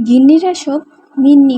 গিন্নিরা সব মিন্নি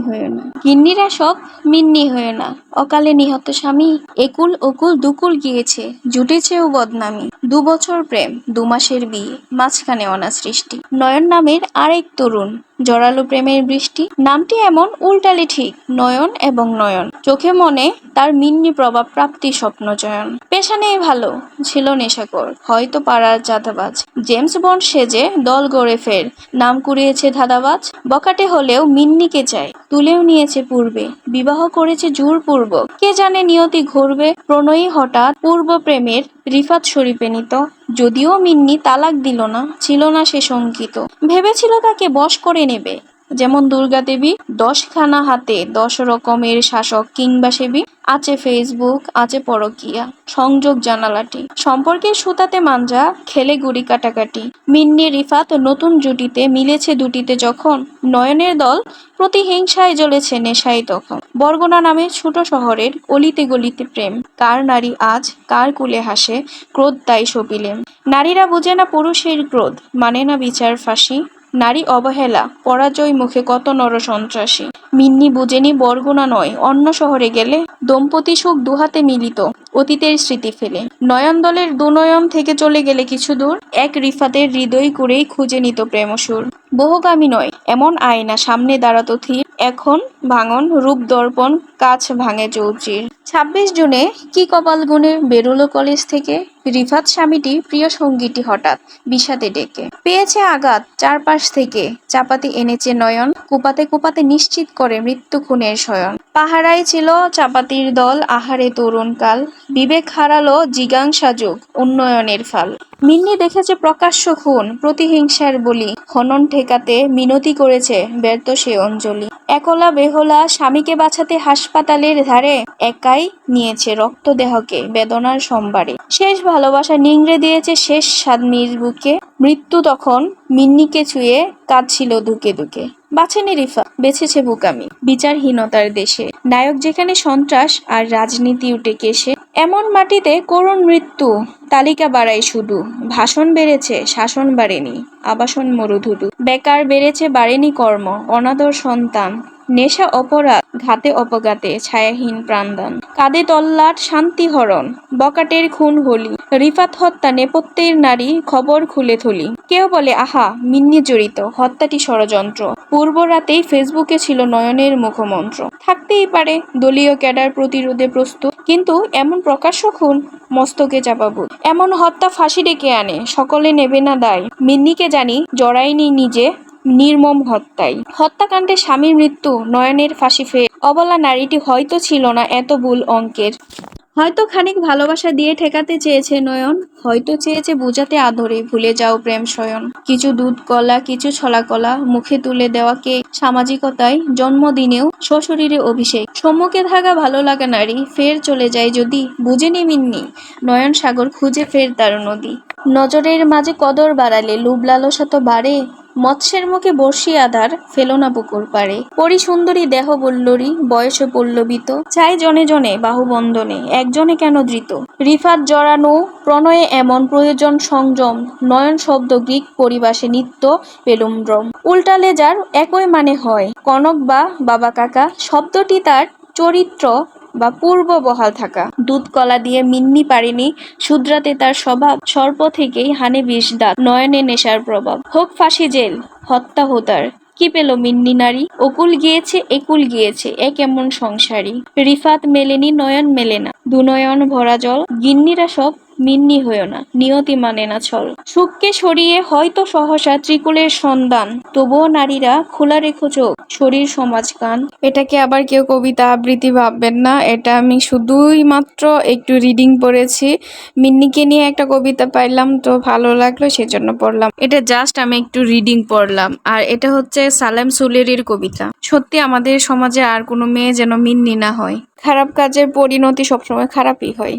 হয়েও না। অকালে নিহত স্বামী, একুল ওকুল দুকুল গিয়েছে, জুটেছেও বদনামি। 2 বছর প্রেম, 2 মাসের বিয়ে, মাঝখানে অনাসৃষ্টি। নয়ন নামের আরেক তরুণ, জড়ালো প্রেমের বৃষ্টি। নামটি এমন উল্টালে ঠিক, নয়ন এবং নয়ন। চোখে মনে তার মিন্নি প্রভাব প্রাপ্তি স্বপ্ন চয়ন। পেশা নেই ভালো, ছিল নেশাকর, হয়তো পাড়ার চাঁদাবাজ। জেমস বন্ড সেজে দল গড়ে ফের, নাম কুড়িয়েছে ধাঁধাবাজ। বখাটে হলেও মিন্নিকে চায়, তুলেও নিয়েছে পূর্বে, বিবাহ করেছে জোরপূর্বক। কে জানে নিয়তি ঘুরবে, প্রণয়ী হঠাৎ পূর্ব প্রেমের রিফাত শরীফে নিত। যদিও মিন্নি তালাক দিল না, ছিল না সে শঙ্কিত। ভেবেছিল তাকে বশ করে নেবে, যেমন দুর্গা দেবী। 10খানা হাতে 10 রকমের শাসক কিংবা সেবী। আছে ফেসবুক, আছে পরকীয়া, সংযোগ জানালাটি। সম্পর্কের সুতাতে মাঞ্জা, খেলে গুড়ি কাটাকাটি। মিন্নি রিফাত নতুন জুটিতে মিলেছে দুটিতে যখন। নয়নের দল প্রতিহিংসায় জ্বলেছে নেশায় তখন। বরগুনা নামে ছোট শহরের অলিতে গলিতে প্রেম। কার নারী আজ কার কুলে হাসে, ক্রোধ তাই সপিলেম। নারীরা বুঝে না পুরুষের ক্রোধ, মানে না বিচার ফাঁসি। নারী অবহেলা, পরাজয় মুখে কত নর সন্ত্রাসী। মিন্নি বুঝেনি বরগুনা নয়, অন্য শহরে গেলে দম্পতি সুখ দুহাতে মিলিত, অতীতের স্মৃতি ফেলে। নয়ন দলের দুনয়ন থেকে চলে গেলে কিছু দূর, এক রিফাতের হৃদয় করেই খুঁজে নিত প্রেমসুর। বহুগামী নয় এমন আয়না, সামনে দাঁড়াতো থির। এখন ভাঙন রূপ দর্পণ, কাছ ভাঙে চৌচির। 26 জুনে কি কপাল গুনে বেরোলো কলেজ থেকে রিফাত স্বামীটি, প্রিয় সঙ্গীটি হঠাৎ বিষাদে ডেকে। পেয়েছে আঘাত চারপাশ থেকে, চাপাতি এনেছে নয়ন, কুপাতে কুপাতে নিশ্চিত করে মৃত্যু খুনের শয়ন। পাহারায় ছিল চাপাতির দল, আহারে তরুণ কাল, বিবেক হারালো জিজ্ঞাসা যুগ, উন্নয়নের ফাল। মিন্নি দেখেছে প্রকাশ্য খুন, প্রতিহিংসার বলি, খনন ঠেকাতে মিনতি করেছে ব্যর্থ সে অঞ্জলি। একলা বেহলা স্বামীকে বাঁচাতে হাসপাতালের ধারে, একাই নিয়েছে রক্ত দেহকে বেদনার সম্বারে। শেষ ভালোবাসা নিংড়ে দিয়েছে শেষ স্বাদ নিজ বুকে। মৃত্যু তখন মিন্নিকে ছুঁয়ে কাঁদছিল দুকে দুকে। বাঁচেনি রিফা, বেঁচেছে বুকামি, বিচারহীনতার দেশে। নায়ক যেখানে সন্ত্রাস আর রাজনীতি উঠে কেশে, এমন মাটিতে করুণ মৃত্যু তালিকা বাড়ায় শুধু। ভাষণ বেড়েছে, শাসন বাড়েনি, আবাসন মরুধুধু। বেকার বেড়েছে, বাড়েনি কর্ম, অনাদর সন্তান। নেশা অপরাধ, ঘাতে অপঘাতে ছায়াহীন প্রাণদান। কাঁদে তল্লাট শান্তি হরণ, বকাটের খুন হলি। রিফাত হত্যা নেপথ্যের নারী, খবর খুলে থলি। কেউ বলে আহা মিন্নি জড়িত, হত্যাটি ষড়যন্ত্র। পূর্ব রাতেই ফেসবুকে ছিল নয়নের মুখমন্ত্র। থাকতেই পারে দলীয় ক্যাডার প্রতিরোধে প্রস্তুত, কিন্তু এমন প্রকাশ্য খুন মস্তকে চাপাবো। এমন হত্যা ফাঁসি ডেকে আনে, সকলে নেবে না দায়। মিন্নিকে জানি জড়ায়নি নিজে নির্মম হত্যায়। হত্যাকাণ্ডে স্বামীর মৃত্যু, নয়নের ফাঁসি ফের। অবলা নারীটি হয়তো ছিল না এত ভুল অঙ্কের। হয়তো খানিক ভালোবাসা দিয়ে ঠেকাতে চেয়েছে নয়ন, হয়তো চেয়েছে বুঝাতে আদরে ভুলে যাও প্রেম শয়ন। কিছু দুধ কলা, কিছু ছলা কলা, মুখে তুলে দেওয়া কেক। সামাজিকতায় জন্মদিনেও সশরীরে অভিষেক। সম্মুখে থাকা ভালো লাগা নারী ফের চলে যায় যদি, বুঝেনি মিন্নি নয়ন সাগর খুঁজে ফের তার নদী। নজরের মাঝে কদর বাড়ালে লোভ লালসা তো বাড়ে, মৎস্যের মুখে বর্ষি আধার ফেলো না পুকুর পাড়ে। পরি সুন্দরী দেহ বল্লরী, বয়সে পল্লবিত, চাই জনে জনে বাহুবন্ধনে, একজনে কেন ধৃত। রিফাত জড়ানো প্রণয়ে এমন প্রয়োজন সংযম, নয়ন শব্দ গ্রিক পরিবাসে নিত্য পেলুমড্রম। উল্টালে যার একই মানে হয়, কনক বা বাবা কাকা, শব্দটি তার চরিত্র বা পূর্ব বহাল থাকা। দুধ কলা দিয়ে মিন্নি পারেনি শুধরাতে তার স্বভাব, সর্প থেকেই হানে বিষ দাঁত, নয়নে নেশার প্রভাব। হোক ফাঁসি জেল, হত্যা হোতার, কি পেল মিন্নি নারী। অকুল গিয়েছে একুল গিয়েছে, এ কেমন সংসারী। রিফাত মেলেনি, নয়ন মেলে না, দুনয়ন ভরা জল। গিন্নিরা সব মিন্নি হয়েও না, নিয়তি মানে না ছল। সুখকে সরিয়ে হয়তো সহসা ত্রিকুলের সন্ধান, তবুও নারীরা খোলা রেখো চোখ, শরীর সমাজ কান। এটাকে আবার কেউ কবিতা আবৃত্তি ভাববেন না, এটা আমি শুধুই মাত্র একটু রিডিং পড়েছি। মিন্নিকে নিয়ে একটা কবিতা পাইলাম তো ভালো লাগলো, সেজন্য পড়লাম। এটা জাস্ট আমি একটু রিডিং পড়লাম। আর এটা হচ্ছে সালেম সুলেরির কবিতা। সত্যি আমাদের সমাজে আর কোনো মেয়ে যেন মিন্নি না হয়, খারাপ কাজের পরিণতি সবসময় খারাপই হয়।